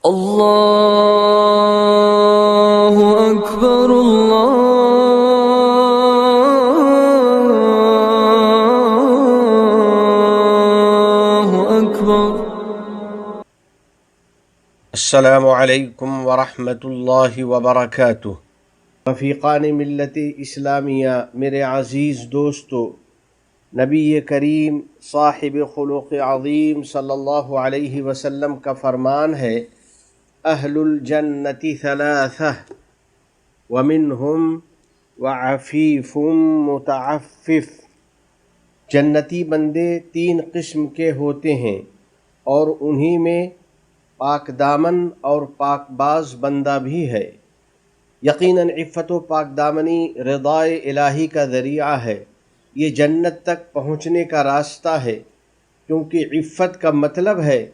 اللہ اکبر اللہ اکبر۔ السلام علیکم ورحمۃ اللہ وبرکاتہ۔ رفیقان ملت اسلامیہ، میرے عزیز دوستو، نبی کریم صاحب خلق عظیم صلی اللہ علیہ وسلم کا فرمان ہے، اہل الجنت ثلاثہ ومنہم وعفیف متعفف۔ جنتی بندے تین قسم کے ہوتے ہیں اور انہی میں پاک دامن اور پاک باز بندہ بھی ہے۔ یقیناً عفت و پاک دامنی رضائے الہی کا ذریعہ ہے، یہ جنت تک پہنچنے کا راستہ ہے، کیونکہ عفت کا مطلب ہے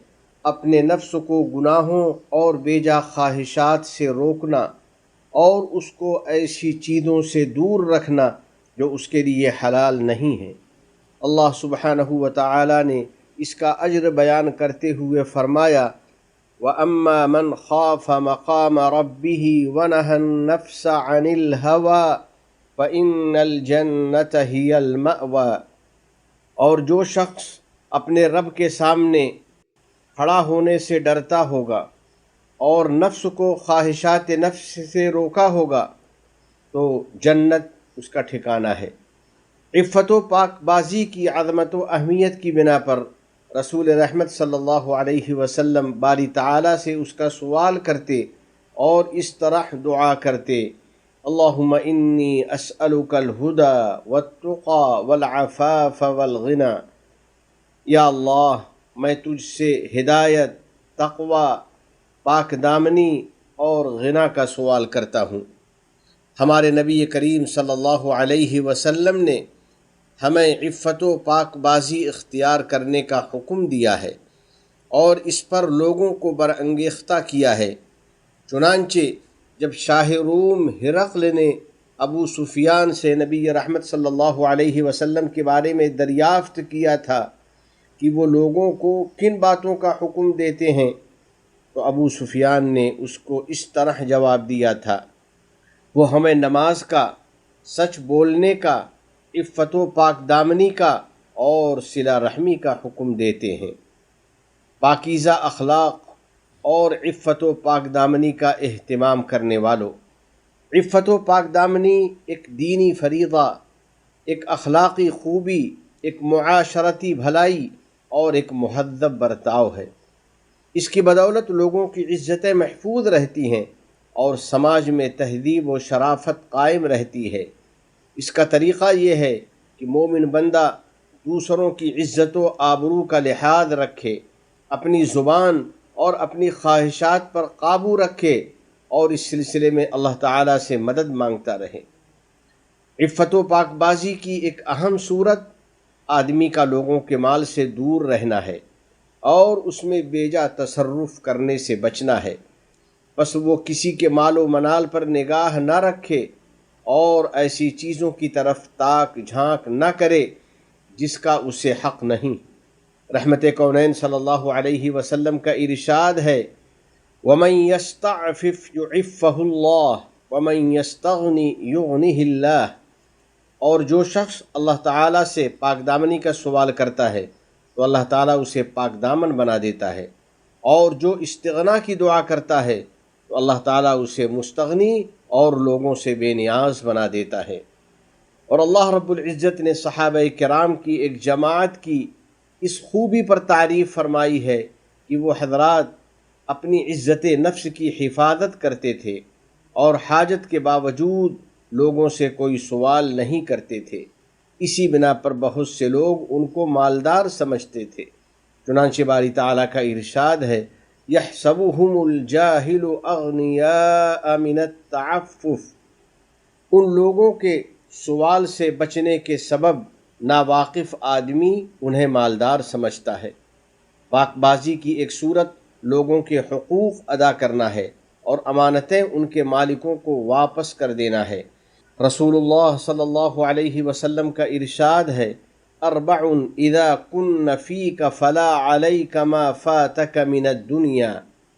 اپنے نفس کو گناہوں اور بیجا خواہشات سے روکنا اور اس کو ایسی چیزوں سے دور رکھنا جو اس کے لیے حلال نہیں ہیں۔ اللہ سبحانہ و تعالی نے اس کا اجر بیان کرتے ہوئے فرمایا، وَأَمَّا مَنْ خَافَ مَقَامَ رَبِّهِ وَنَهَى النَّفْسَ عَنِ الْهَوَىٰ فَإِنَّ الْجَنَّةَ هِيَ الْمَأْوَىٰ۔ اور جو شخص اپنے رب کے سامنے کھڑا ہونے سے ڈرتا ہوگا اور نفس کو خواہشات نفس سے روکا ہوگا تو جنت اس کا ٹھکانہ ہے۔ عفت و پاک بازی کی عظمت و اہمیت کی بنا پر رسول رحمت صلی اللہ علیہ وسلم باری تعالیٰ سے اس کا سوال کرتے اور اس طرح دعا کرتے، اللہم انی اسألک الہدی والتقی والعفاف والغنی۔ یا اللہ، میں تجھ سے ہدایت، تقوی، پاک دامنی اور غنا کا سوال کرتا ہوں۔ ہمارے نبی کریم صلی اللہ علیہ وسلم نے ہمیں عفت و پاک بازی اختیار کرنے کا حکم دیا ہے اور اس پر لوگوں کو برانگیختہ کیا ہے۔ چنانچہ جب شاہ روم ہرقل نے ابو سفیان سے نبی رحمت صلی اللہ علیہ وسلم کے بارے میں دریافت کیا تھا کہ وہ لوگوں کو کن باتوں کا حکم دیتے ہیں، تو ابو سفیان نے اس کو اس طرح جواب دیا تھا، وہ ہمیں نماز کا، سچ بولنے کا، عفت و پاک دامنی کا اور صلہ رحمی کا حکم دیتے ہیں۔ پاکیزہ اخلاق اور عفت و پاک دامنی کا اہتمام کرنے والوں، عفت و پاک دامنی ایک دینی فریضہ، ایک اخلاقی خوبی، ایک معاشرتی بھلائی اور ایک مہذب برتاؤ ہے۔ اس کی بدولت لوگوں کی عزتیں محفوظ رہتی ہیں اور سماج میں تہذیب و شرافت قائم رہتی ہے۔ اس کا طریقہ یہ ہے کہ مومن بندہ دوسروں کی عزت و آبرو کا لحاظ رکھے، اپنی زبان اور اپنی خواہشات پر قابو رکھے اور اس سلسلے میں اللہ تعالیٰ سے مدد مانگتا رہے۔ عفت و پاک بازی کی ایک اہم صورت آدمی کا لوگوں کے مال سے دور رہنا ہے اور اس میں بیجا تصرف کرنے سے بچنا ہے۔ بس وہ کسی کے مال و منال پر نگاہ نہ رکھے اور ایسی چیزوں کی طرف تاک جھانک نہ کرے جس کا اسے حق نہیں۔ رحمت کونین صلی اللہ علیہ وسلم کا ارشاد ہے، وَمَن يَسْتَعْفِفْ يُعِفَّهُ اللَّهُ وَمَن يَسْتَغْنِ يُغْنِهِ اللَّهُ۔ اور جو شخص اللہ تعالیٰ سے پاک دامنی کا سوال کرتا ہے تو اللہ تعالیٰ اسے پاک دامن بنا دیتا ہے، اور جو استغنا کی دعا کرتا ہے تو اللہ تعالیٰ اسے مستغنی اور لوگوں سے بے نیاز بنا دیتا ہے۔ اور اللہ رب العزت نے صحابہ کرام کی ایک جماعت کی اس خوبی پر تعریف فرمائی ہے کہ وہ حضرات اپنی عزت نفس کی حفاظت کرتے تھے اور حاجت کے باوجود لوگوں سے کوئی سوال نہیں کرتے تھے۔ اسی بنا پر بہت سے لوگ ان کو مالدار سمجھتے تھے۔ چنانچہ باری تعالیٰ کا ارشاد ہے، يَحْسَبُهُمُ الْجَاهِلُ أَغْنِيَاءَ مِنَ التَّعَفُّفِ۔ ان لوگوں کے سوال سے بچنے کے سبب ناواقف آدمی انہیں مالدار سمجھتا ہے۔ پاک بازی کی ایک صورت لوگوں کے حقوق ادا کرنا ہے اور امانتیں ان کے مالکوں کو واپس کر دینا ہے۔ رسول اللہ صلی اللہ علیہ وسلم کا ارشاد ہے، اربع اذا کن فیک فلا علیک ما فاتک من الدنیا،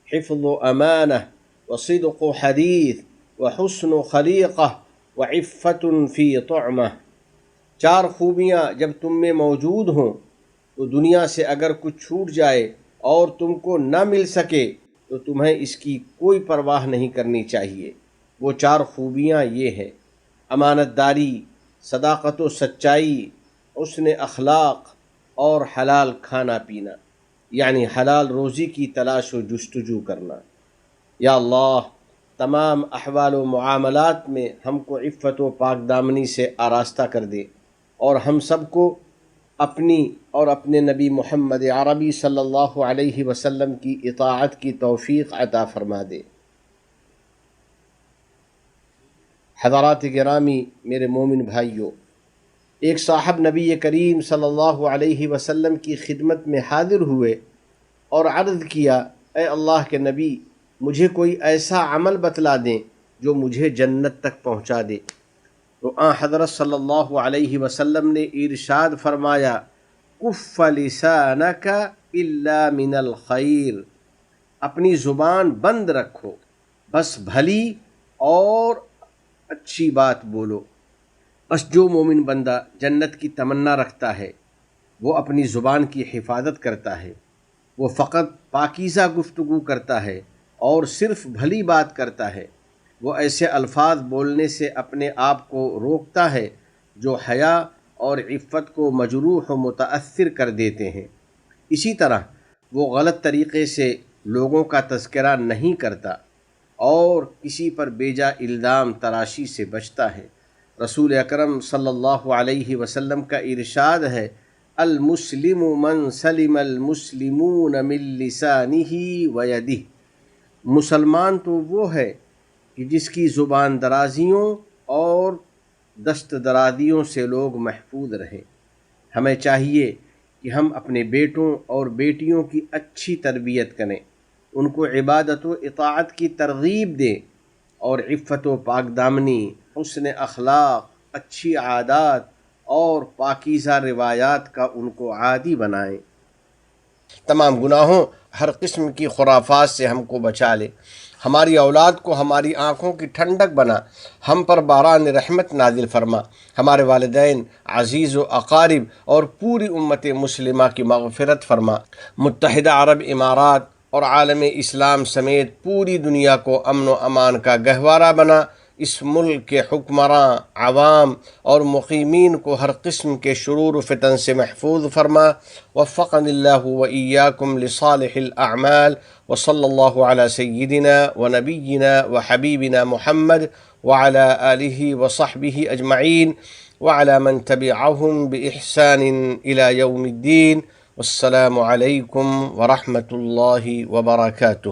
حفظ امانہ وصدق حدیث وحسن خلیقہ وعفت فی طعمہ۔ چار خوبیاں جب تم میں موجود ہوں تو دنیا سے اگر کچھ چھوٹ جائے اور تم کو نہ مل سکے تو تمہیں اس کی کوئی پرواہ نہیں کرنی چاہیے۔ وہ چار خوبیاں یہ ہیں: امانت داری، صداقت و سچائی، حسن اخلاق اور حلال کھانا پینا، یعنی حلال روزی کی تلاش و جستجو کرنا۔ یا اللہ تمام احوال و معاملات میں ہم کو عفت و پاک دامنی سے آراستہ کر دے، اور ہم سب کو اپنی اور اپنے نبی محمد عربی صلی اللہ علیہ وسلم کی اطاعت کی توفیق عطا فرما دے۔ حضرات گرامی، میرے مومن بھائیوں، ایک صاحب نبی کریم صلی اللہ علیہ وسلم کی خدمت میں حاضر ہوئے اور عرض کیا: اے اللہ کے نبی، مجھے کوئی ایسا عمل بتلا دیں جو مجھے جنت تک پہنچا دے۔ تو حضرت صلی اللہ علیہ وسلم نے ارشاد فرمایا: کف لسانک الا من الخیر، اپنی زبان بند رکھو، بس بھلی اور اچھی بات بولو۔ بس جو مومن بندہ جنت کی تمنا رکھتا ہے وہ اپنی زبان کی حفاظت کرتا ہے، وہ فقط پاکیزہ گفتگو کرتا ہے اور صرف بھلی بات کرتا ہے، وہ ایسے الفاظ بولنے سے اپنے آپ کو روکتا ہے جو حیا اور عفت کو مجروح و متاثر کر دیتے ہیں۔ اسی طرح وہ غلط طریقے سے لوگوں کا تذکرہ نہیں کرتا اور کسی پر بیجا الزام تراشی سے بچتا ہے۔ رسول اکرم صلی اللہ علیہ وسلم کا ارشاد ہے: المسلم من سلم المسلمون من لسانہ ویدہ، مسلمان تو وہ ہے کہ جس کی زبان درازیوں اور دست درازیوں سے لوگ محفوظ رہیں۔ ہمیں چاہیے کہ ہم اپنے بیٹوں اور بیٹیوں کی اچھی تربیت کریں، ان کو عبادت و اطاعت کی ترغیب دیں اور عفت و پاک دامنی، حسن اخلاق، اچھی عادات اور پاکیزہ روایات کا ان کو عادی بنائیں۔ تمام گناہوں، ہر قسم کی خرافات سے ہم کو بچا لے، ہماری اولاد کو ہماری آنکھوں کی ٹھنڈک بنا، ہم پر باران رحمت نازل فرما، ہمارے والدین، عزیز و اقارب اور پوری امت مسلمہ کی مغفرت فرما۔ متحدہ عرب امارات اور عالم اسلام سمیت پوری دنیا کو امن و امان کا گہوارہ بنا۔ اس ملک کے حکمراں، عوام اور مقیمین کو ہر قسم کے شرور و فتن سے محفوظ فرما۔ وفقنی اللہ و ایاکم لصالح الاعمال، وصلی اللہ علی سیدنا و نبینا و حبیبنا محمد وعلی آلہ وصحبہ اجمعین وعلی من تبعہم بإحسان الی یوم الدین۔ والسلام علیکم ورحمۃ اللہ وبرکاتہ۔